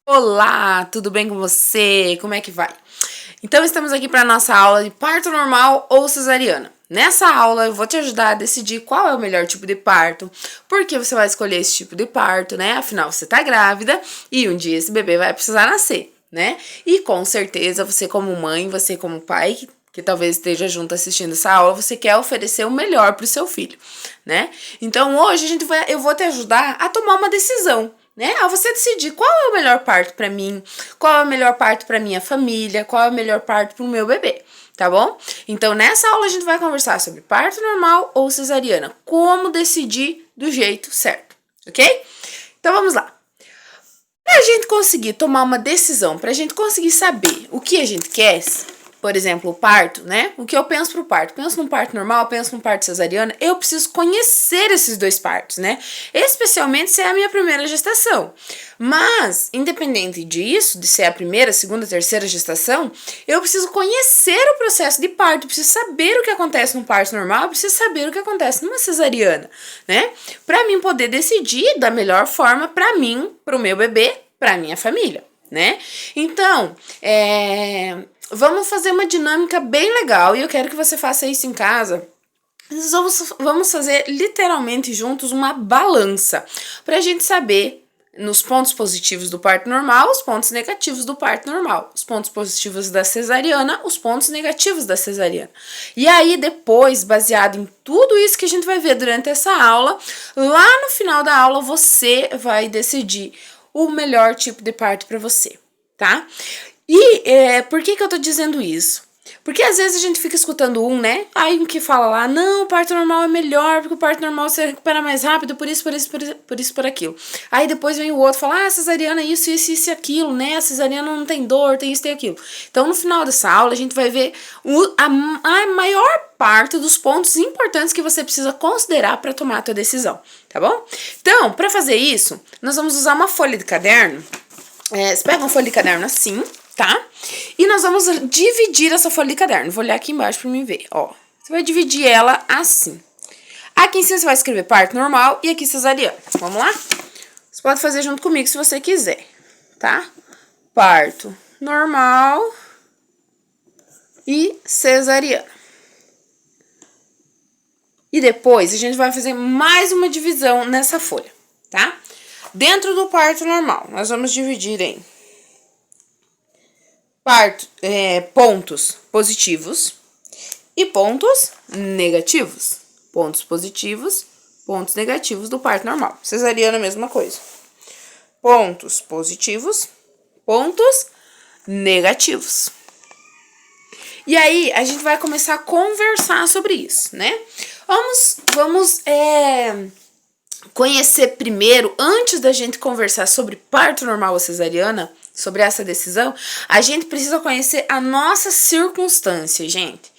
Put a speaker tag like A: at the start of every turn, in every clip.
A: Olá, tudo bem com você? Como é que vai? Então, estamos aqui para a nossa aula de parto normal ou cesariana. Nessa aula, eu vou te ajudar a decidir qual é o melhor tipo de parto, por que você vai escolher esse tipo de parto, né? Afinal, você tá grávida e um dia esse bebê vai precisar nascer, né? E com certeza, você como mãe, você como pai, que talvez esteja junto assistindo essa aula, você quer oferecer o melhor para o seu filho, né? Então, hoje eu vou te ajudar a tomar uma decisão, né? A você decidir qual é o melhor parto para mim, qual é o melhor parto para minha família, qual é o melhor parto para o meu bebê, tá bom? Então, nessa aula a gente vai conversar sobre parto normal ou cesariana, como decidir do jeito certo, ok? Então, vamos lá. Para a gente conseguir tomar uma decisão, para a gente conseguir saber o que a gente quer, por exemplo, o parto, né? O que eu penso pro parto? Penso num parto normal, penso num parto cesariana, eu preciso conhecer esses dois partos, né? Especialmente se é a minha primeira gestação. Mas, independente disso, de ser a primeira, segunda, terceira gestação, eu preciso conhecer o processo de parto, eu preciso saber o que acontece num parto normal, eu preciso saber o que acontece numa cesariana, né? Para mim poder decidir da melhor forma para mim, pro meu bebê, pra minha família, né? Então, vamos fazer uma dinâmica bem legal e eu quero que você faça isso em casa. Vamos fazer literalmente juntos uma balança para a gente saber nos pontos positivos do parto normal, os pontos negativos do parto normal, os pontos positivos da cesariana, os pontos negativos da cesariana. E aí depois, baseado em tudo isso que a gente vai ver durante essa aula, lá no final da aula você vai decidir o melhor tipo de parto para você, tá? E por que eu tô dizendo isso? Porque às vezes a gente fica escutando né? Aí um que fala lá, não, o parto normal é melhor, porque o parto normal você recupera mais rápido, por isso, por aquilo. Aí depois vem o outro e fala, cesariana é isso e aquilo, né? A cesariana não tem dor, tem isso, tem aquilo. Então no final dessa aula a gente vai ver a maior parte dos pontos importantes que você precisa considerar para tomar a tua decisão, tá bom? Então, para fazer isso, nós vamos usar uma folha de caderno. Você pega uma folha de caderno assim, tá? E nós vamos dividir essa folha de caderno. Vou olhar aqui embaixo pra mim ver, ó. Você vai dividir ela assim. Aqui em cima você vai escrever parto normal e aqui cesariana. Vamos lá? Você pode fazer junto comigo se você quiser, tá? Parto normal e cesariana. E depois a gente vai fazer mais uma divisão nessa folha, tá? Dentro do parto normal, nós vamos dividir em pontos positivos e pontos negativos. Pontos positivos, pontos negativos do parto normal. Cesariana, a mesma coisa. Pontos positivos, pontos negativos. E aí, a gente vai começar a conversar sobre isso, né? Vamos conhecer primeiro, antes da gente conversar sobre parto normal ou cesariana, sobre essa decisão, a gente precisa conhecer a nossa circunstância, gente.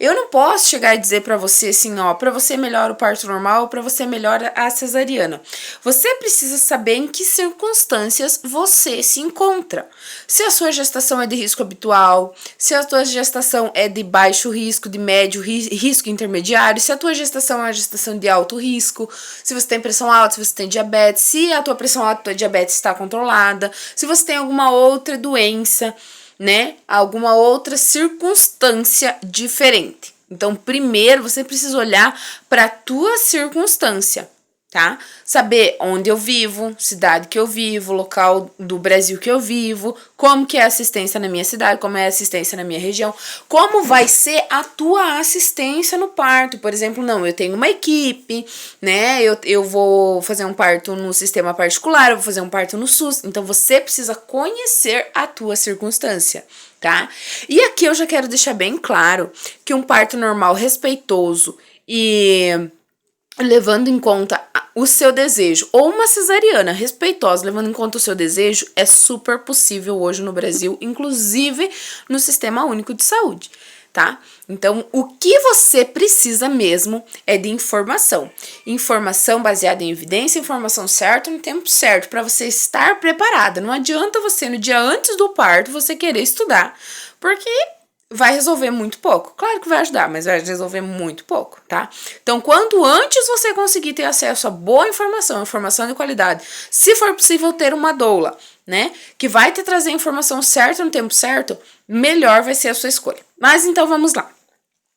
A: Eu não posso chegar e dizer pra você assim, ó, pra você melhor o parto normal ou pra você melhor a cesariana. Você precisa saber em que circunstâncias você se encontra. Se a sua gestação é de risco habitual, se a tua gestação é de baixo risco, de médio risco intermediário, se a tua gestação é uma gestação de alto risco, se você tem pressão alta, se você tem diabetes, se a tua pressão alta, a tua diabetes está controlada, se você tem alguma outra doença, né? Alguma outra circunstância diferente. Então, primeiro você precisa olhar para a tua circunstância, tá? Saber onde eu vivo, cidade que eu vivo, local do Brasil que eu vivo, como que é a assistência na minha cidade, como é a assistência na minha região, como vai ser a tua assistência no parto. Por exemplo, não, eu tenho uma equipe, né? Eu vou fazer um parto no sistema particular, eu vou fazer um parto no SUS. Então, você precisa conhecer a tua circunstância, tá? E aqui eu já quero deixar bem claro que um parto normal respeitoso e levando em conta o seu desejo, ou uma cesariana respeitosa, levando em conta o seu desejo, é super possível hoje no Brasil, inclusive no Sistema Único de Saúde, tá? Então, o que você precisa mesmo é de informação. Informação baseada em evidência, informação certa no tempo certo, para você estar preparada. Não adianta você, no dia antes do parto, você querer estudar, porque vai resolver muito pouco. Claro que vai ajudar, mas vai resolver muito pouco, tá? Então, quanto antes você conseguir ter acesso a boa informação, informação de qualidade, se for possível ter uma doula, né, que vai te trazer a informação certa no tempo certo, melhor vai ser a sua escolha. Mas então vamos lá.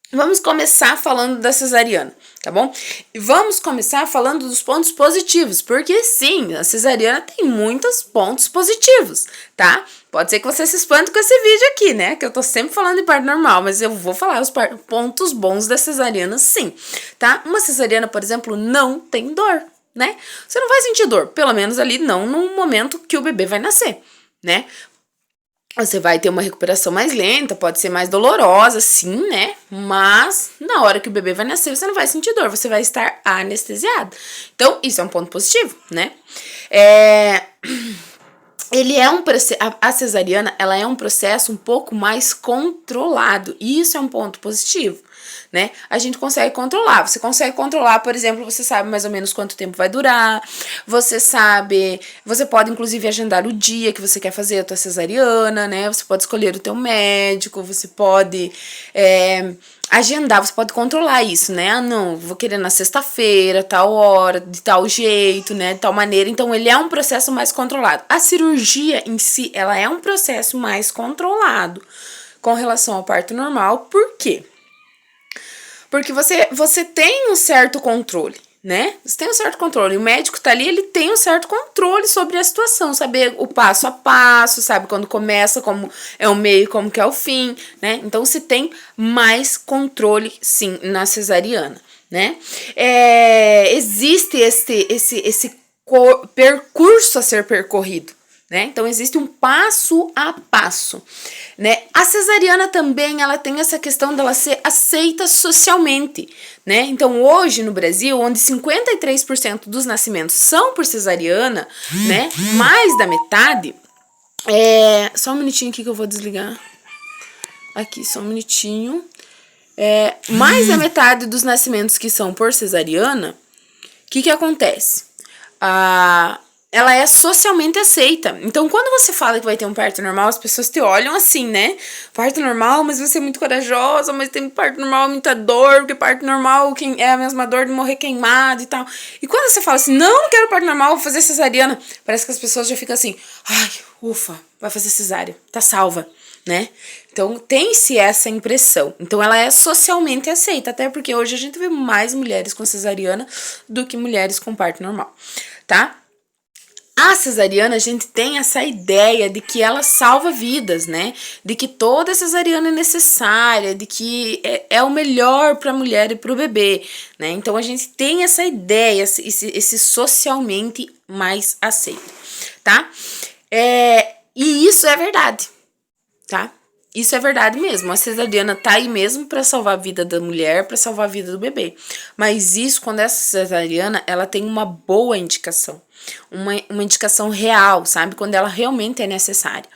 A: Vamos começar falando da cesariana, tá bom? E vamos começar falando dos pontos positivos, porque sim, a cesariana tem muitos pontos positivos, tá? Pode ser que você se espante com esse vídeo aqui, né? Que eu tô sempre falando de parto normal, mas eu vou falar os pontos bons da cesariana sim, tá? Uma cesariana, por exemplo, não tem dor, né? Você não vai sentir dor, pelo menos ali não no momento que o bebê vai nascer, né? Você vai ter uma recuperação mais lenta, pode ser mais dolorosa, sim, né? Mas na hora que o bebê vai nascer, você não vai sentir dor, você vai estar anestesiado. Então, isso é um ponto positivo, né? A cesariana, ela é um processo um pouco mais controlado, e isso é um ponto positivo, né? A gente consegue controlar, você consegue controlar, por exemplo, você sabe mais ou menos quanto tempo vai durar, você pode inclusive agendar o dia que você quer fazer a tua cesariana, né? Você pode escolher o teu médico, você pode agendar, você pode controlar isso, né? Ah, não, vou querer na sexta-feira, tal hora, de tal jeito, né? De tal maneira. Então, ele é um processo mais controlado. A cirurgia em si, ela é um processo mais controlado com relação ao parto normal. Por quê? Porque você tem um certo controle, né? Você tem um certo controle. O médico tá ali, ele tem um certo controle sobre a situação, saber o passo a passo, sabe quando começa, como é o meio, como que é o fim, né? Então, se tem mais controle, sim, na cesariana, né? Existe esse percurso a ser percorrido, né? Então, existe um passo a passo, né? A cesariana também, ela tem essa questão dela ser aceita socialmente, né? Então, hoje no Brasil, onde 53% dos nascimentos são por cesariana, né? Mais da metade, só um minutinho aqui que eu vou desligar. Aqui, só um minutinho. Mais da metade dos nascimentos que são por cesariana, o que acontece? Ela é socialmente aceita. Então, quando você fala que vai ter um parto normal, as pessoas te olham assim, né? Parto normal, mas você é muito corajosa, mas tem parto normal, muita dor, porque parto normal é a mesma dor de morrer queimado e tal. E quando você fala assim, não quero parto normal, vou fazer cesariana, parece que as pessoas já ficam assim, ai, ufa, vai fazer cesárea, tá salva, né? Então, tem-se essa impressão. Então, ela é socialmente aceita, até porque hoje a gente vê mais mulheres com cesariana do que mulheres com parto normal, tá? A cesariana, a gente tem essa ideia de que ela salva vidas, né? De que toda cesariana é necessária, de que é o melhor para a mulher e para o bebê, né? Então, a gente tem essa ideia, esse socialmente mais aceito, tá? E isso é verdade, tá? Isso é verdade mesmo. A cesariana tá aí mesmo para salvar a vida da mulher, para salvar a vida do bebê. Mas isso, quando essa cesariana, ela tem uma boa indicação. Uma indicação real, sabe? Quando ela realmente é necessária.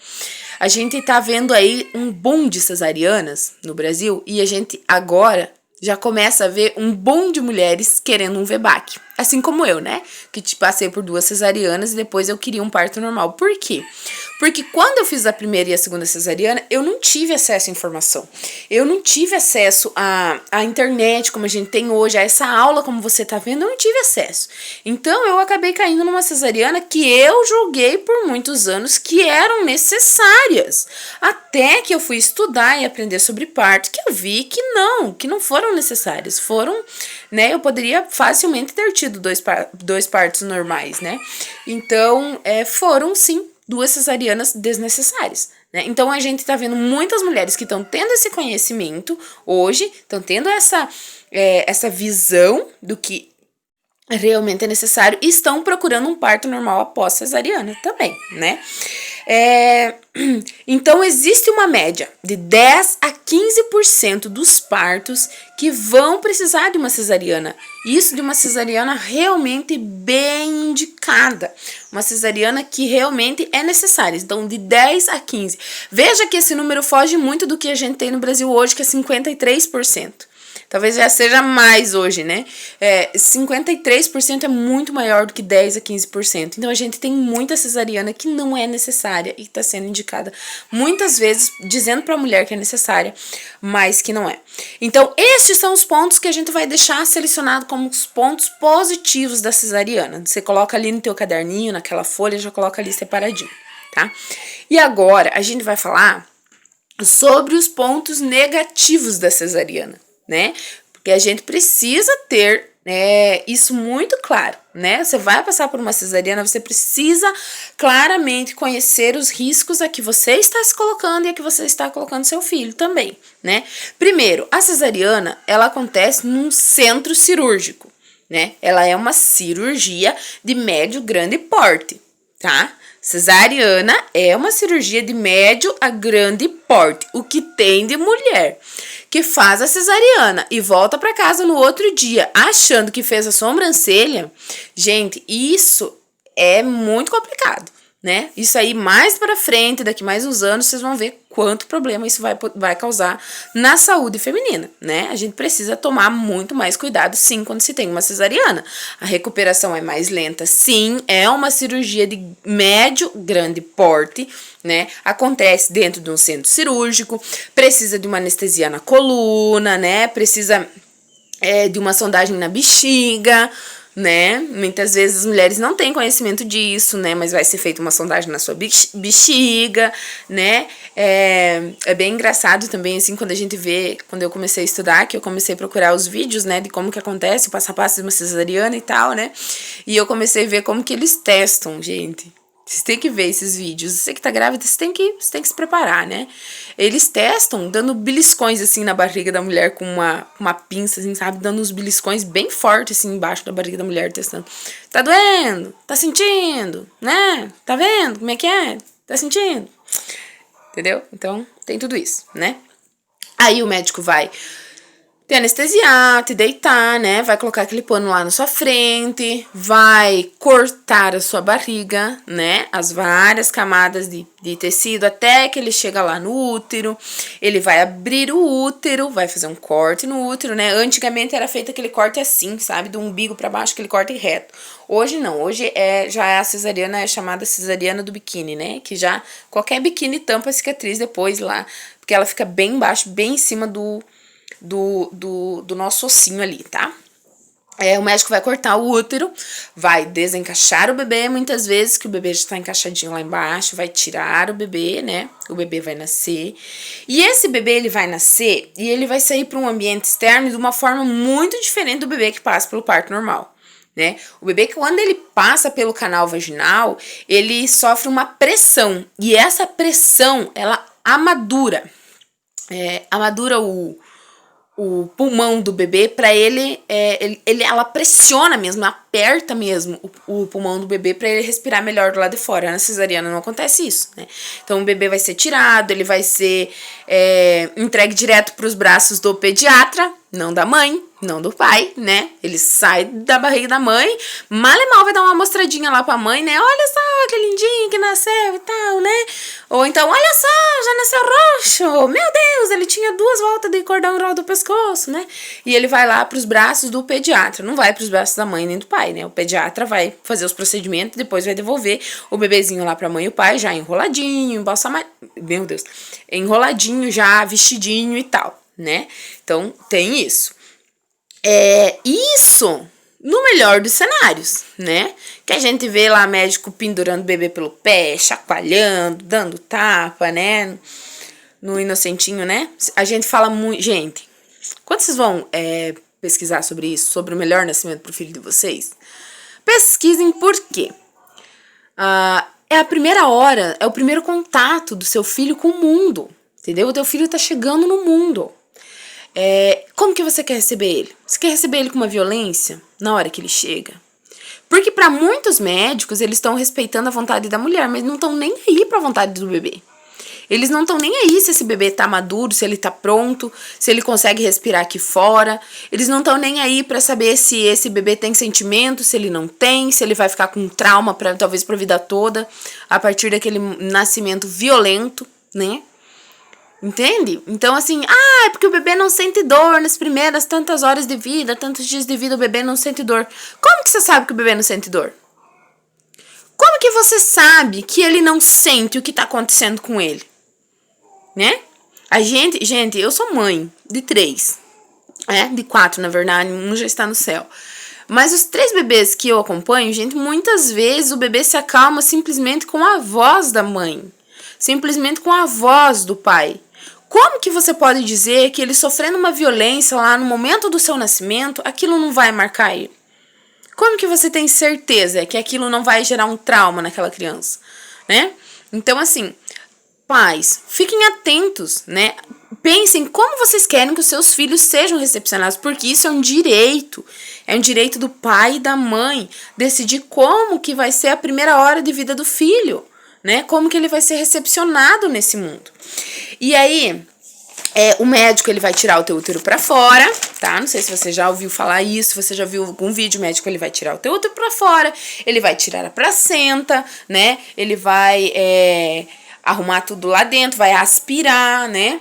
A: A gente tá vendo aí um boom de cesarianas no Brasil e a gente agora já começa a ver um boom de mulheres querendo um VBAC. Assim como eu, né? Que passei por 2 cesarianas e depois eu queria um parto normal. Por quê? Porque quando eu fiz a primeira e a segunda cesariana, eu não tive acesso à informação. Eu não tive acesso à internet, como a gente tem hoje, a essa aula, como você tá vendo, eu não tive acesso. Então, eu acabei caindo numa cesariana que eu julguei por muitos anos que eram necessárias. Até que eu fui estudar e aprender sobre parto, que eu vi que não foram necessárias. Foram, né, eu poderia facilmente ter tido 2 partos normais, né? Então, foram sim 2 cesarianas desnecessárias, né? Então, a gente tá vendo muitas mulheres que estão tendo esse conhecimento hoje, estão tendo essa visão do que realmente é necessário e estão procurando um parto normal após cesariana também, né? Então, existe uma média de 10 a 15% dos partos que vão precisar de uma cesariana. Isso de uma cesariana realmente bem indicada. Uma cesariana que realmente é necessária. Então, de 10 a 15%. Veja que esse número foge muito do que a gente tem no Brasil hoje, que é 53%. Talvez já seja mais hoje, né? 53% é muito maior do que 10 a 15%. Então, a gente tem muita cesariana que não é necessária e está sendo indicada muitas vezes, dizendo para a mulher que é necessária, mas que não é. Então, estes são os pontos que a gente vai deixar selecionado como os pontos positivos da cesariana. Você coloca ali no teu caderninho, naquela folha, já coloca ali separadinho, tá? E agora, a gente vai falar sobre os pontos negativos da cesariana, né? Porque a gente precisa ter isso muito claro, né? Você vai passar por uma cesariana, você precisa claramente conhecer os riscos a que você está se colocando e a que você está colocando seu filho também, né? Primeiro, a cesariana, ela acontece num centro cirúrgico, né? Ela é uma cirurgia de médio grande porte, tá? Cesariana é uma cirurgia de médio a grande porte. O que tem de mulher que faz a cesariana e volta para casa no outro dia achando que fez a sobrancelha, gente, isso é muito complicado, né? Isso aí mais para frente, daqui mais uns anos, vocês vão ver quanto problema isso vai causar na saúde feminina, né? A gente precisa tomar muito mais cuidado, sim, quando se tem uma cesariana. A recuperação é mais lenta, sim, é uma cirurgia de médio, grande porte, né? Acontece dentro de um centro cirúrgico, precisa de uma anestesia na coluna, né? Precisa de uma sondagem na bexiga, né? Muitas vezes as mulheres não têm conhecimento disso, né? Mas vai ser feita uma sondagem na sua bexiga, né? É bem engraçado também, assim, quando a gente vê, quando eu comecei a estudar, que eu comecei a procurar os vídeos, né? De como que acontece o passo a passo de uma cesariana e tal, né? E eu comecei a ver como que eles testam, gente. Vocês têm que ver esses vídeos. Você que tá grávida, você tem que se preparar, né? Eles testam dando beliscões, assim, na barriga da mulher com uma pinça, assim, sabe? Dando uns beliscões bem fortes, assim, embaixo da barriga da mulher, testando. Tá doendo? Tá sentindo? Né? Tá vendo como é que é? Tá sentindo? Entendeu? Então, tem tudo isso, né? Aí o médico vai te anestesiar, te deitar, né? Vai colocar aquele pano lá na sua frente, vai cortar a sua barriga, né? As várias camadas de tecido até que ele chega lá no útero. Ele vai abrir o útero, vai fazer um corte no útero, né? Antigamente era feito aquele corte assim, sabe? Do umbigo para baixo, aquele corte reto. Hoje não, hoje já é a cesariana, é chamada cesariana do biquíni, né? Que já qualquer biquíni tampa a cicatriz depois lá, porque ela fica bem embaixo, bem em cima do nosso ossinho ali, tá? O médico vai cortar o útero, vai desencaixar o bebê, muitas vezes que o bebê já tá encaixadinho lá embaixo, vai tirar o bebê, né? O bebê vai nascer. E esse bebê, ele vai nascer e ele vai sair para um ambiente externo de uma forma muito diferente do bebê que passa pelo parto normal, né? O bebê, quando ele passa pelo canal vaginal, ele sofre uma pressão. E essa pressão, ela amadura. Amadura o pulmão do bebê para ela pressiona mesmo, aperta mesmo o pulmão do bebê para ele respirar melhor do lado de fora. Na cesariana não acontece isso, né? Então o bebê vai ser tirado, ele vai ser entregue direto para os braços do pediatra, não da mãe, não do pai, né? Ele sai da barriga da mãe, mal e mal vai dar uma mostradinha lá pra mãe, né? Olha só que lindinho que nasceu e tal, né? Ou então, olha só, já nasceu roxo, meu Deus, ele tinha 2 voltas de cordão em do pescoço, né? E ele vai lá pros braços do pediatra, não vai pros braços da mãe nem do pai, né? O pediatra vai fazer os procedimentos, depois vai devolver o bebezinho lá pra mãe e o pai, já enroladinho, embalsamadinho, meu Deus, enroladinho já, vestidinho e tal, né? Então, tem isso. Isso no melhor dos cenários, né? Que a gente vê lá médico pendurando o bebê pelo pé, chacoalhando, dando tapa, né? No inocentinho, né? A gente fala muito... Gente, quando vocês vão pesquisar sobre isso, sobre o melhor nascimento pro filho de vocês, pesquisem por quê. É a primeira hora, é o primeiro contato do seu filho com o mundo, entendeu? O teu filho tá chegando no mundo. Como que você quer receber ele? Você quer receber ele com uma violência na hora que ele chega? Porque para muitos médicos, eles estão respeitando a vontade da mulher, mas não estão nem aí para a vontade do bebê. Eles não estão nem aí se esse bebê tá maduro, se ele tá pronto, se ele consegue respirar aqui fora. Eles não estão nem aí para saber se esse bebê tem sentimento, se ele não tem, se ele vai ficar com trauma talvez pra vida toda, a partir daquele nascimento violento, né? Entende? Então, assim, é porque o bebê não sente dor nas primeiras tantas horas de vida, tantos dias de vida, o bebê não sente dor. Como que você sabe que o bebê não sente dor? Como que você sabe que ele não sente o que tá acontecendo com ele? Né? Gente, eu sou mãe de 3, de 4, na verdade, um já está no céu. Mas os 3 bebês que eu acompanho, gente, muitas vezes o bebê se acalma simplesmente com a voz da mãe, simplesmente com a voz do pai. Como que você pode dizer que ele sofrendo uma violência lá no momento do seu nascimento, aquilo não vai marcar ele? Como que você tem certeza que aquilo não vai gerar um trauma naquela criança, né? Então, assim, pais, fiquem atentos, né? Pensem como vocês querem que os seus filhos sejam recepcionados, porque isso é um direito. É um direito do pai e da mãe decidir como que vai ser a primeira hora de vida do filho, né? Como que ele vai ser recepcionado nesse mundo. E aí, o médico ele vai tirar o teu útero pra fora, tá? Não sei se você já ouviu falar isso, se você já viu algum vídeo médico, ele vai tirar o teu útero pra fora, ele vai tirar a placenta, né? Ele vai arrumar tudo lá dentro, vai aspirar, né?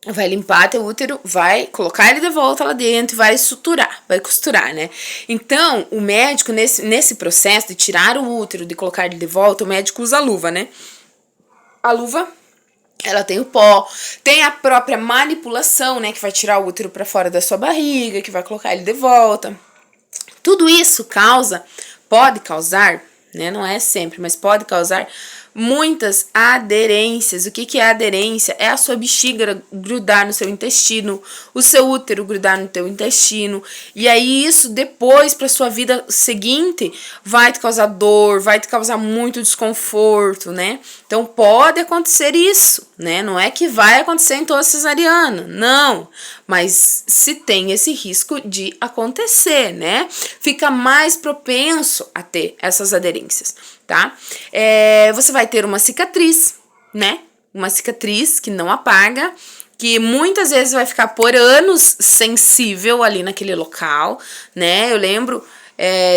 A: Vai limpar teu útero, vai colocar ele de volta lá dentro, vai suturar, vai costurar, né? Então, o médico, nesse processo de tirar o útero, de colocar ele de volta, o médico usa a luva, né? A luva, ela tem o pó, tem a própria manipulação, né? Que vai tirar o útero pra fora da sua barriga, que vai colocar ele de volta. Tudo isso pode causar, né? Não é sempre, mas pode causar muitas aderências. O que é aderência? É a sua bexiga grudar no seu intestino, o seu útero grudar no teu intestino, e aí isso depois para sua vida seguinte vai te causar dor, vai te causar muito desconforto, né? Então pode acontecer isso, né? Não é que vai acontecer em toda cesariana, não, mas se tem esse risco de acontecer, né? Fica mais propenso a ter essas aderências, tá? Você vai ter uma cicatriz, né? Uma cicatriz que não apaga, que muitas vezes vai ficar por anos sensível ali naquele local, né? Eu lembro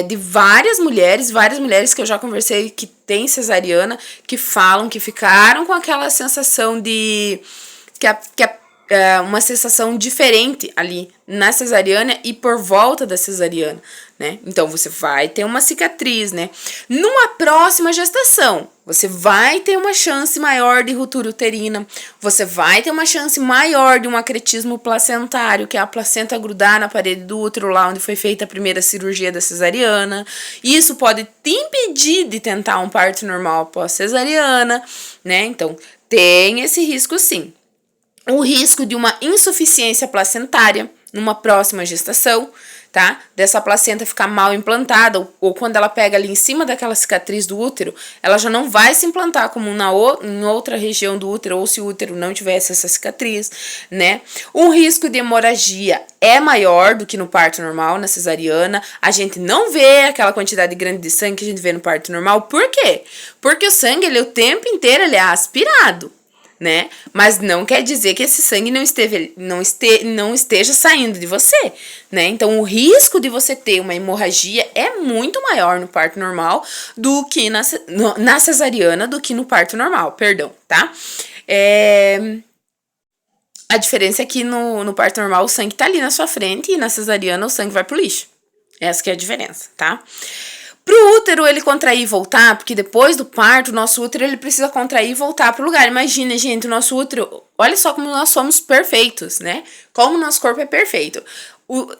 A: de várias mulheres que eu já conversei que tem cesariana, que falam que ficaram com aquela sensação de uma sensação diferente ali na cesariana e por volta da cesariana, né? Então, você vai ter uma cicatriz, né? Numa próxima gestação, você vai ter uma chance maior de ruptura uterina, você vai ter uma chance maior de um acretismo placentário, que é a placenta grudar na parede do útero, lá onde foi feita a primeira cirurgia da cesariana. Isso pode te impedir de tentar um parto normal após cesariana, né? Então, tem esse risco sim. O risco de uma insuficiência placentária numa próxima gestação, tá? Dessa placenta ficar mal implantada, ou quando ela pega ali em cima daquela cicatriz do útero, ela já não vai se implantar como em outra região do útero, ou se o útero não tivesse essa cicatriz, né? O risco de hemorragia é maior do que no parto normal, na cesariana. A gente não vê aquela quantidade grande de sangue que a gente vê no parto normal. Por quê? Porque o sangue, ele, o tempo inteiro, ele é aspirado, né? Mas não quer dizer que esse sangue não esteja saindo de você, né? Então, o risco de você ter uma hemorragia é muito maior no parto normal do que na cesariana do que no parto normal, perdão, tá? A diferença é que no parto normal o sangue tá ali na sua frente e na cesariana o sangue vai pro lixo. Essa que é a diferença, tá? Pro útero ele contrair e voltar, porque depois do parto, o nosso útero ele precisa contrair e voltar pro lugar. Imagina, gente, o nosso útero, olha só como nós somos perfeitos, né? Como o nosso corpo é perfeito.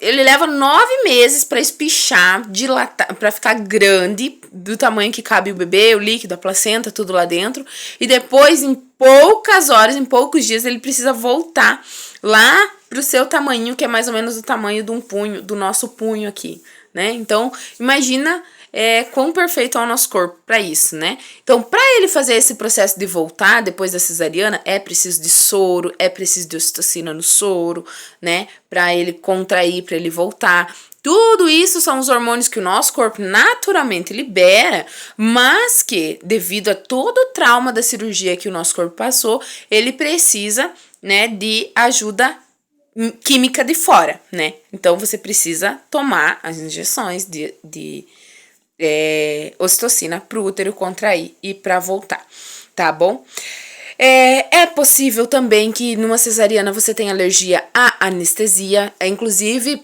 A: Ele leva 9 meses para espichar, dilatar, para ficar grande, do tamanho que cabe o bebê, o líquido, a placenta, tudo lá dentro. E depois, em poucas horas, em poucos dias, ele precisa voltar lá pro seu tamanho, que é mais ou menos o tamanho de um punho, do nosso punho aqui, né? Então, imagina quão perfeito é o nosso corpo para isso, né? Então, para ele fazer esse processo de voltar depois da cesariana, é preciso de soro, é preciso de ocitocina no soro, né? Para ele contrair, para ele voltar. Tudo isso são os hormônios que o nosso corpo naturalmente libera, mas que, devido a todo o trauma da cirurgia que o nosso corpo passou, ele precisa, né, de ajuda química de fora, né? Então, você precisa tomar as injeções de ocitocina pro útero contrair e pra voltar, tá bom? É possível também que numa cesariana você tenha alergia à anestesia. Inclusive,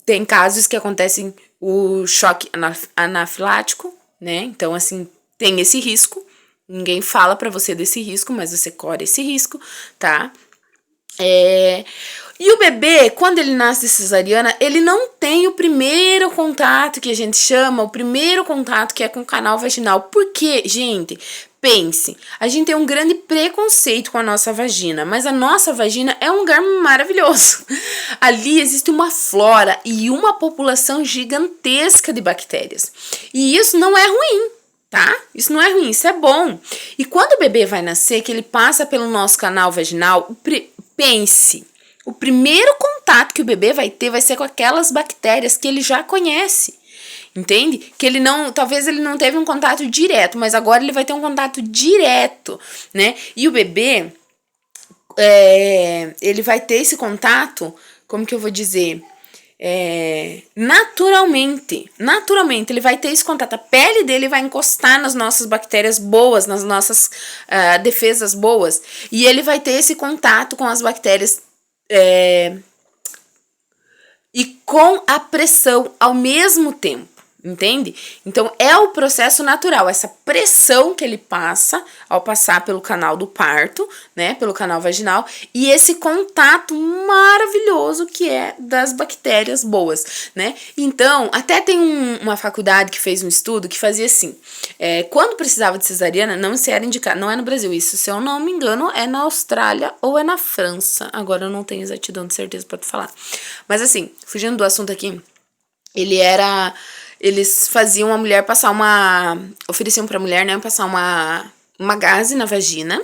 A: tem casos que acontecem o choque anafilático, né? Então, assim, tem esse risco. Ninguém fala pra você desse risco, mas você corre esse risco, tá? E o bebê, quando ele nasce de cesariana, ele não tem o primeiro contato que a gente chama, o primeiro contato que é com o canal vaginal. Por quê, gente? Pense, a gente tem um grande preconceito com a nossa vagina, mas a nossa vagina é um lugar maravilhoso. Ali existe uma flora e uma população gigantesca de bactérias. E isso não é ruim, tá? Isso não é ruim, isso é bom. E quando o bebê vai nascer, que ele passa pelo nosso canal vaginal, pense, o primeiro contato que o bebê vai ter vai ser com aquelas bactérias que ele já conhece. Entende? Que ele não, talvez ele não teve um contato direto, mas agora ele vai ter um contato direto, né? E o bebê, ele vai ter esse contato, como que eu vou dizer? Naturalmente, ele vai ter esse contato, a pele dele vai encostar nas nossas bactérias boas, nas nossas defesas boas, e ele vai ter esse contato com as bactérias e com a pressão ao mesmo tempo. Entende? Então, é o processo natural, essa pressão que ele passa ao passar pelo canal do parto, né, pelo canal vaginal, e esse contato maravilhoso que é das bactérias boas, né? Então, até tem uma faculdade que fez um estudo que fazia assim, quando precisava de cesariana, não se era indicado, não é no Brasil isso, se eu não me engano, é na Austrália ou é na França, agora eu não tenho exatidão de certeza pra te falar. Mas assim, fugindo do assunto aqui, eles faziam a mulher passar ofereciam pra mulher, né, passar uma gaze na vagina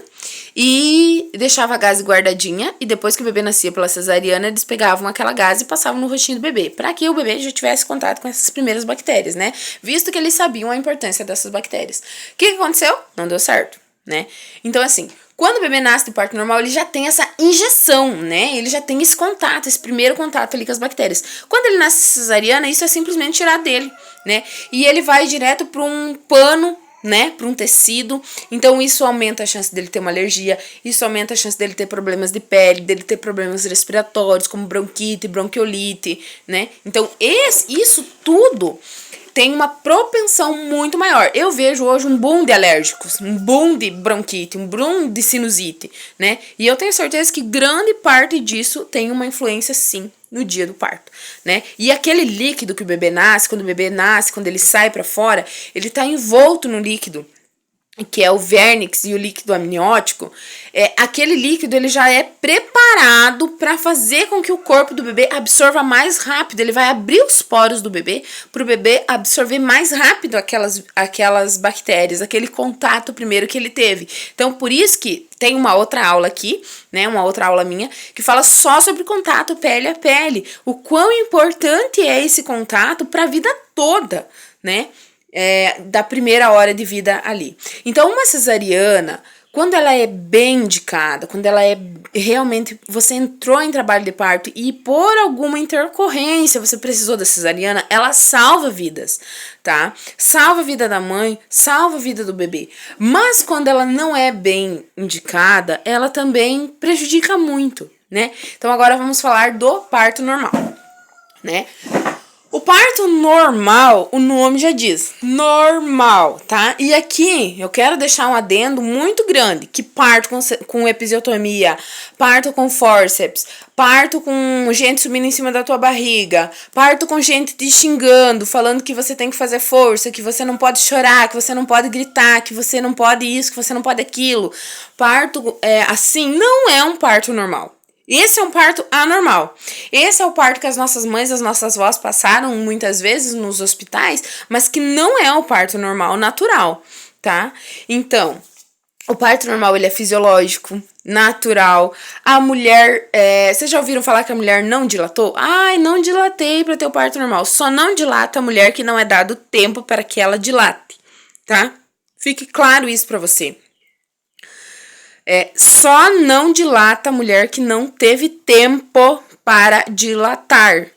A: e deixava a gaze guardadinha, e depois que o bebê nascia pela cesariana, eles pegavam aquela gaze e passavam no rostinho do bebê, para que o bebê já tivesse contato com essas primeiras bactérias, né, visto que eles sabiam a importância dessas bactérias. O que aconteceu? Não deu certo, né? Então, assim, quando o bebê nasce de parto normal, ele já tem essa injeção, né? Ele já tem esse contato, esse primeiro contato ali com as bactérias. Quando ele nasce cesariana, isso é simplesmente tirar dele, né? E ele vai direto para um pano, né, para um tecido. Então isso aumenta a chance dele ter uma alergia, isso aumenta a chance dele ter problemas de pele, dele ter problemas respiratórios, como bronquite, bronquiolite, né? Então isso tudo tem uma propensão muito maior. Eu vejo hoje um boom de alérgicos, um boom de bronquite, um boom de sinusite, né? E eu tenho certeza que grande parte disso tem uma influência, sim, no dia do parto, né? E aquele líquido que o bebê nasce, quando ele sai pra fora, ele tá envolto no líquido, que é o vernix e o líquido amniótico. Aquele líquido ele já é preparado para fazer com que o corpo do bebê absorva mais rápido. Ele vai abrir os poros do bebê para o bebê absorver mais rápido aquelas bactérias, aquele contato primeiro que ele teve. Então, por isso que tem uma outra aula aqui, né, uma outra aula minha, que fala só sobre contato pele a pele. O quão importante é esse contato para a vida toda, né? Da primeira hora de vida ali. Então, uma cesariana, quando ela é bem indicada, quando ela é realmente, você entrou em trabalho de parto e por alguma intercorrência você precisou da cesariana, ela salva vidas, tá? Salva a vida da mãe, salva a vida do bebê. Mas quando ela não é bem indicada, ela também prejudica muito, né? Então, agora vamos falar do parto normal, né? O parto normal, o nome já diz, normal, tá? E aqui eu quero deixar um adendo muito grande, que parto com episiotomia, parto com fórceps, parto com gente subindo em cima da tua barriga, parto com gente te xingando, falando que você tem que fazer força, que você não pode chorar, que você não pode gritar, que você não pode isso, que você não pode aquilo. Parto assim não é um parto normal. Esse é um parto anormal. Esse é o parto que as nossas mães, as nossas avós passaram muitas vezes nos hospitais, mas que não é o parto normal, natural, tá? Então, o parto normal, ele é fisiológico, natural. A mulher, vocês já ouviram falar que a mulher não dilatou? Ai, não dilatei para ter o parto normal. Só não dilata a mulher que não é dado tempo para que ela dilate, tá? Fique claro isso para você. Só não dilata a mulher que não teve tempo para dilatar,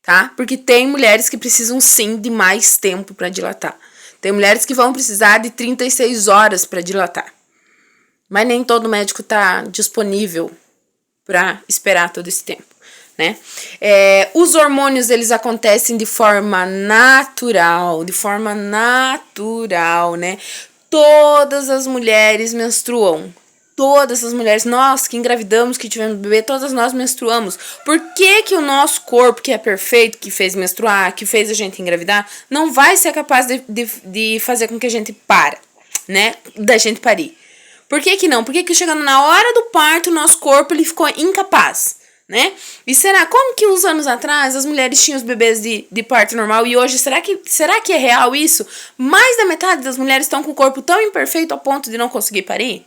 A: tá? Porque tem mulheres que precisam sim de mais tempo para dilatar. Tem mulheres que vão precisar de 36 horas para dilatar. Mas nem todo médico tá disponível para esperar todo esse tempo, né? Os hormônios, eles acontecem de forma natural, né? Todas as mulheres menstruam. Todas as mulheres, nós que engravidamos, que tivemos bebê, todas nós menstruamos. Por que que o nosso corpo, que é perfeito, que fez menstruar, que fez a gente engravidar, não vai ser capaz de fazer com que a gente né? Da gente parir? Por que que não? Por que que chegando na hora do parto, o nosso corpo ele ficou incapaz, né? E como que uns anos atrás as mulheres tinham os bebês de parto normal e hoje, será que é real isso? Mais da metade das mulheres estão com o corpo tão imperfeito a ponto de não conseguir parir?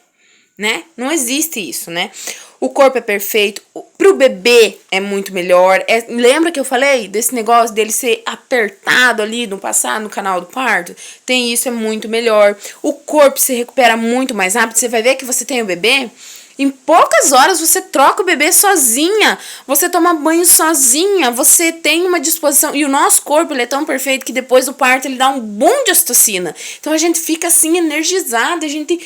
A: Né? Não existe isso, né? O corpo é perfeito, pro bebê é muito melhor. Lembra que eu falei desse negócio dele ser apertado ali no passado, no canal do parto? Tem isso, é muito melhor. O corpo se recupera muito mais rápido. Você vai ver que você tem o bebê, em poucas horas você troca o bebê sozinha, você toma banho sozinha, você tem uma disposição. E o nosso corpo, ele é tão perfeito que depois do parto ele dá um boom de ocitocina. Então a gente fica assim energizada, a gente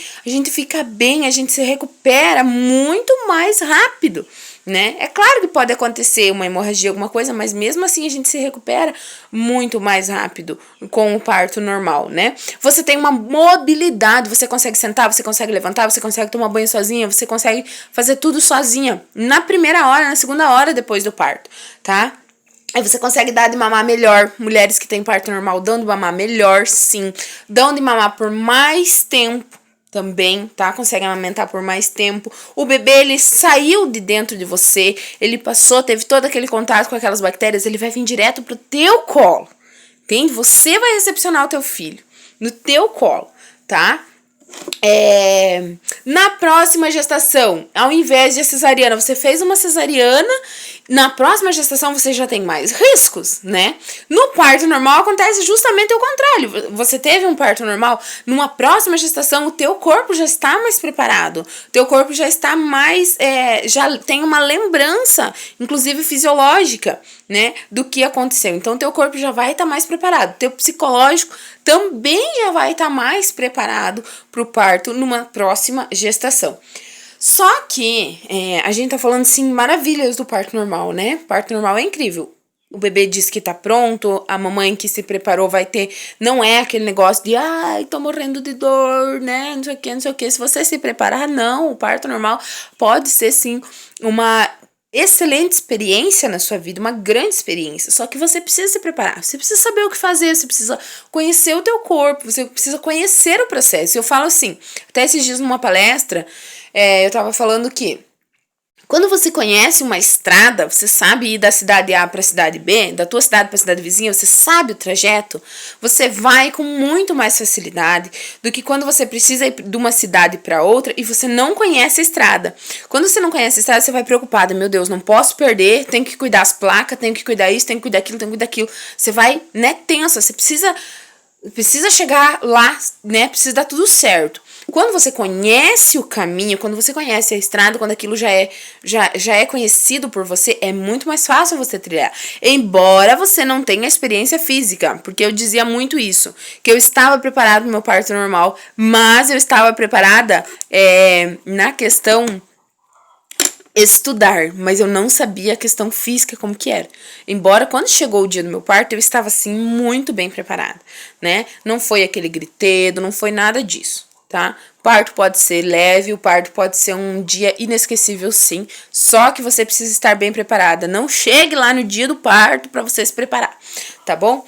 A: fica bem, a gente se recupera muito mais rápido, né? É claro que pode acontecer uma hemorragia, alguma coisa, mas mesmo assim a gente se recupera muito mais rápido com o parto normal, né? Você tem uma mobilidade, você consegue sentar, você consegue levantar, você consegue tomar banho sozinha, você consegue fazer tudo sozinha na primeira hora, na segunda hora depois do parto, tá? Aí você consegue dar de mamar melhor. Mulheres que têm parto normal dão de mamar melhor, sim. Dão de mamar por mais tempo também, tá? Consegue amamentar por mais tempo. O bebê, ele saiu de dentro de você, ele teve todo aquele contato com aquelas bactérias, ele vai vir direto pro teu colo, entende? Você vai recepcionar o teu filho no teu colo, tá? Na próxima gestação, ao invés de a cesariana, você fez uma cesariana, na próxima gestação você já tem mais riscos, né? No parto normal acontece justamente o contrário. Você teve um parto normal, numa próxima gestação o teu corpo já está mais preparado, o teu corpo já está mais, já tem uma lembrança, inclusive fisiológica, né, do que aconteceu. Então o teu corpo já vai estar mais preparado, o teu psicológico também já vai estar mais preparado para o parto numa próxima gestação. Só que a gente tá falando, sim, maravilhas do parto normal, né? Parto normal é incrível. O bebê diz que tá pronto, a mamãe que se preparou vai ter... Não é aquele negócio de, ai, tô morrendo de dor, né? Não sei o que, não sei o que. Se você se preparar, não. O parto normal pode ser, sim, uma excelente experiência na sua vida, uma grande experiência, só que você precisa se preparar, você precisa saber o que fazer, você precisa conhecer o teu corpo, você precisa conhecer o processo. Eu falo assim, até esses dias numa palestra, eu tava falando que quando você conhece uma estrada, você sabe ir da cidade A para a cidade B, da tua cidade para a cidade vizinha, você sabe o trajeto, você vai com muito mais facilidade do que quando você precisa ir de uma cidade para outra e você não conhece a estrada. Quando você não conhece a estrada, você vai preocupada, meu Deus, não posso perder, tenho que cuidar das placas, tenho que cuidar isso, tenho que cuidar aquilo, tenho que cuidar aquilo. Você vai, né, tensa, você precisa chegar lá, né, precisa dar tudo certo. Quando você conhece o caminho, quando você conhece a estrada, quando aquilo já é conhecido por você, é muito mais fácil você trilhar. Embora você não tenha experiência física, porque eu dizia muito isso, que eu estava preparada para o meu parto normal, mas eu estava preparada na questão estudar, mas eu não sabia a questão física como que era. Embora quando chegou o dia do meu parto, eu estava assim muito bem preparada, né? Não foi aquele gritedo, não foi nada disso. Tá? O parto pode ser leve, o parto pode ser um dia inesquecível, sim. Só que você precisa estar bem preparada. Não chegue lá no dia do parto para você se preparar, tá bom?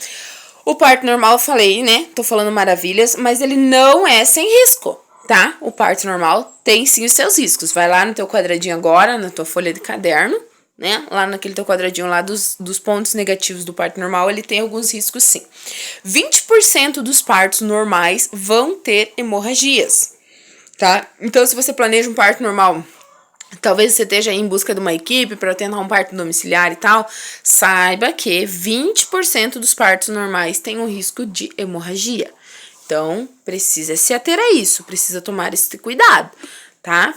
A: O parto normal eu falei, né? Tô falando maravilhas, mas ele não é sem risco, tá? O parto normal tem sim os seus riscos. Vai lá no teu quadradinho agora, na tua folha de caderno, né? Lá naquele teu quadradinho lá dos pontos negativos do parto normal, ele tem alguns riscos, sim. 20% dos partos normais vão ter hemorragias, tá? Então, se você planeja um parto normal, talvez você esteja aí em busca de uma equipe para tentar um parto domiciliar e tal, saiba que 20% dos partos normais têm um risco de hemorragia. Então, precisa se ater a isso, precisa tomar esse cuidado, tá?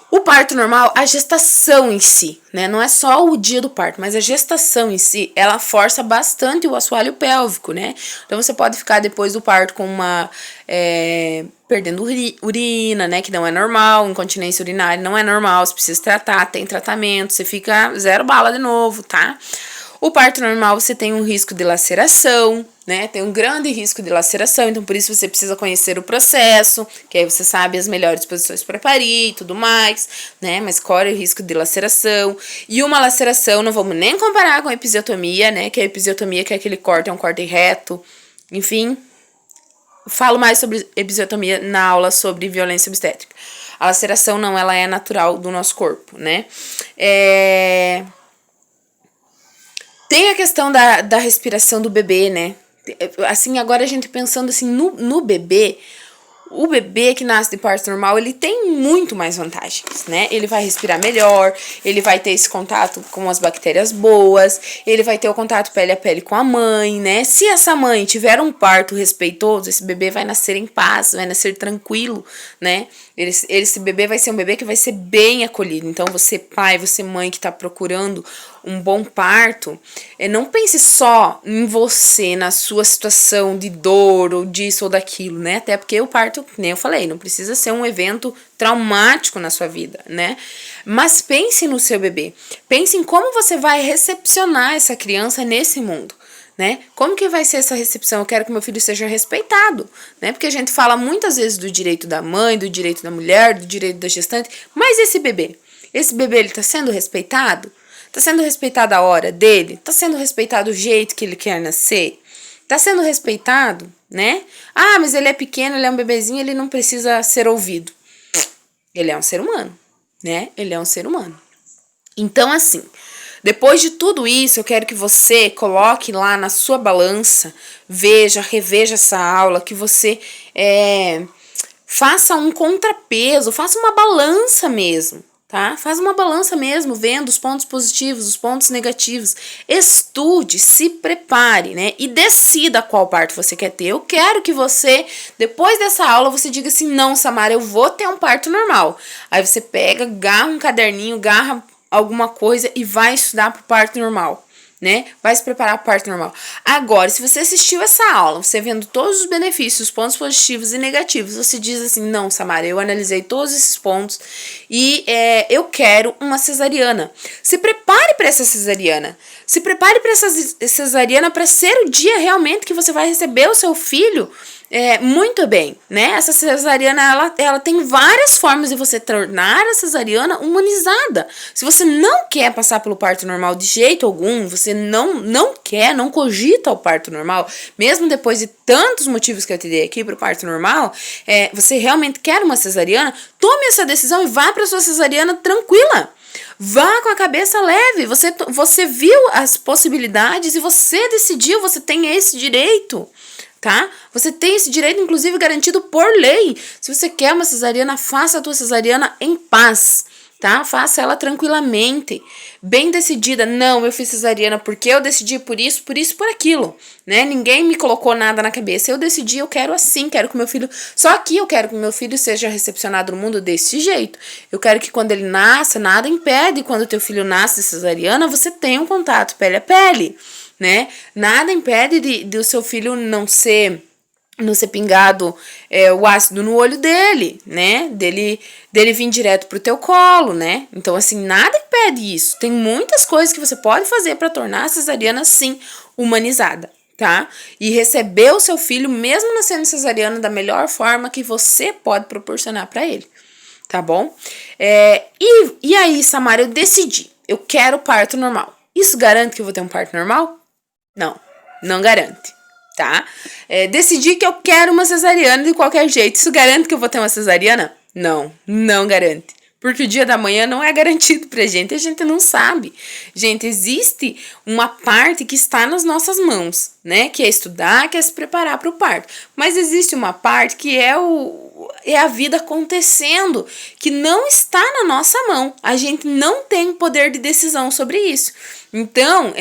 A: O parto normal, a gestação em si, né? Não é só o dia do parto, mas a gestação em si, ela força bastante o assoalho pélvico, né? Então você pode ficar depois do parto com uma perdendo urina, né? Que não é normal, incontinência urinária não é normal, você precisa tratar, tem tratamento, você fica 0 bala de novo, tá? O parto normal você tem um risco de laceração, né? Tem um grande risco de laceração, então por isso você precisa conhecer o processo, que aí você sabe as melhores posições para parir e tudo mais, né? Mas corre o risco de laceração. E uma laceração, não vamos nem comparar com a episiotomia, né? Que a episiotomia, que é aquele corte, é um corte reto, enfim. Falo mais sobre episiotomia na aula sobre violência obstétrica. A laceração não, ela é natural do nosso corpo, né? Tem a questão da respiração do bebê, né? Assim, agora a gente pensando assim no bebê, o bebê que nasce de parto normal, ele tem muito mais vantagens, né? Ele vai respirar melhor, ele vai ter esse contato com as bactérias boas, ele vai ter o contato pele a pele com a mãe, né? Se essa mãe tiver um parto respeitoso, esse bebê vai nascer em paz, vai nascer tranquilo, né? Esse bebê vai ser um bebê que vai ser bem acolhido. Então, você pai, você mãe que tá procurando um bom parto, não pense só em você, na sua situação de dor ou disso ou daquilo, né? Até porque o parto, nem eu falei, não precisa ser um evento traumático na sua vida, né? Mas pense no seu bebê. Pense em como você vai recepcionar essa criança nesse mundo. Né? Como que vai ser essa recepção? Eu quero que meu filho seja respeitado, né? Porque a gente fala muitas vezes do direito da mãe, do direito da mulher, do direito da gestante, mas esse bebê ele tá sendo respeitado? Tá sendo respeitado a hora dele? Tá sendo respeitado o jeito que ele quer nascer? Tá sendo respeitado, né? Ah, mas ele é pequeno, ele é um bebezinho, ele não precisa ser ouvido. Ele é um ser humano, né? Ele é um ser humano. Então, assim, depois de tudo isso, eu quero que você coloque lá na sua balança, reveja essa aula, que você faça um contrapeso, faça uma balança mesmo, tá? Faz uma balança mesmo, vendo os pontos positivos, os pontos negativos. Estude, se prepare, né? E decida qual parto você quer ter. Eu quero que você, depois dessa aula, você diga assim, não, Samara, eu vou ter um parto normal. Aí você pega, garra um caderninho, garra alguma coisa e vai estudar pro parto normal, né? Vai se preparar pro parto normal. Agora, se você assistiu essa aula, você vendo todos os benefícios, os pontos positivos e negativos, você diz assim, não, Samara, eu analisei todos esses pontos e eu quero uma cesariana. Se prepare para essa cesariana. Se prepare para essa cesariana para ser o dia realmente que você vai receber o seu filho muito bem, né? Essa cesariana, ela tem várias formas de você tornar a cesariana humanizada. Se você não quer passar pelo parto normal de jeito algum, você não cogita o parto normal, mesmo depois de tantos motivos que eu te dei aqui para o parto normal, você realmente quer uma cesariana, tome essa decisão e vá para sua cesariana tranquila. Vá com a cabeça leve, você viu as possibilidades e você decidiu, você tem esse direito. Tá? Você tem esse direito, inclusive, garantido por lei. Se você quer uma cesariana, faça a tua cesariana em paz, tá? Faça ela tranquilamente, bem decidida. Não, eu fiz cesariana porque eu decidi por isso, por aquilo, né? Ninguém me colocou nada na cabeça. Eu decidi, eu quero assim, quero que meu filho... Só que eu quero que meu filho seja recepcionado no mundo desse jeito. Eu quero que quando ele nasça, nada impede. Quando teu filho nasce de cesariana, você tenha um contato pele a pele, né? Nada impede de o seu filho não ser pingado o ácido no olho dele, né? Dele vir direto pro teu colo, né? Então, assim, nada impede isso. Tem muitas coisas que você pode fazer para tornar a cesariana, sim, humanizada, tá? E receber o seu filho, mesmo nascendo cesariana, da melhor forma que você pode proporcionar para ele, tá bom? E aí, Samara, eu decidi. Eu quero parto normal. Isso garante que eu vou ter um parto normal? Não garante, tá? Decidi que eu quero uma cesariana de qualquer jeito. Isso garante que eu vou ter uma cesariana? Não garante. Porque o dia da manhã não é garantido pra gente, a gente não sabe. Gente, existe uma parte que está nas nossas mãos, né? Que é estudar, que é se preparar para o parto. Mas existe uma parte que é a vida acontecendo, que não está na nossa mão. A gente não tem poder de decisão sobre isso. Então,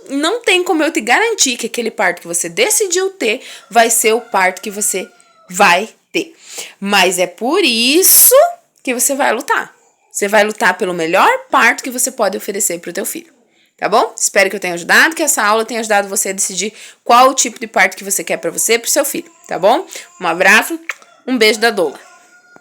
A: não tem como eu te garantir que aquele parto que você decidiu ter vai ser o parto que você vai ter. Mas é por isso que você vai lutar, Você vai lutar pelo melhor parto que você pode oferecer pro teu filho. Tá bom? Espero que eu tenha ajudado, que essa aula tenha ajudado você a decidir qual o tipo de parto que você quer pra você e pro seu filho, tá bom? Um abraço, um beijo da Doula.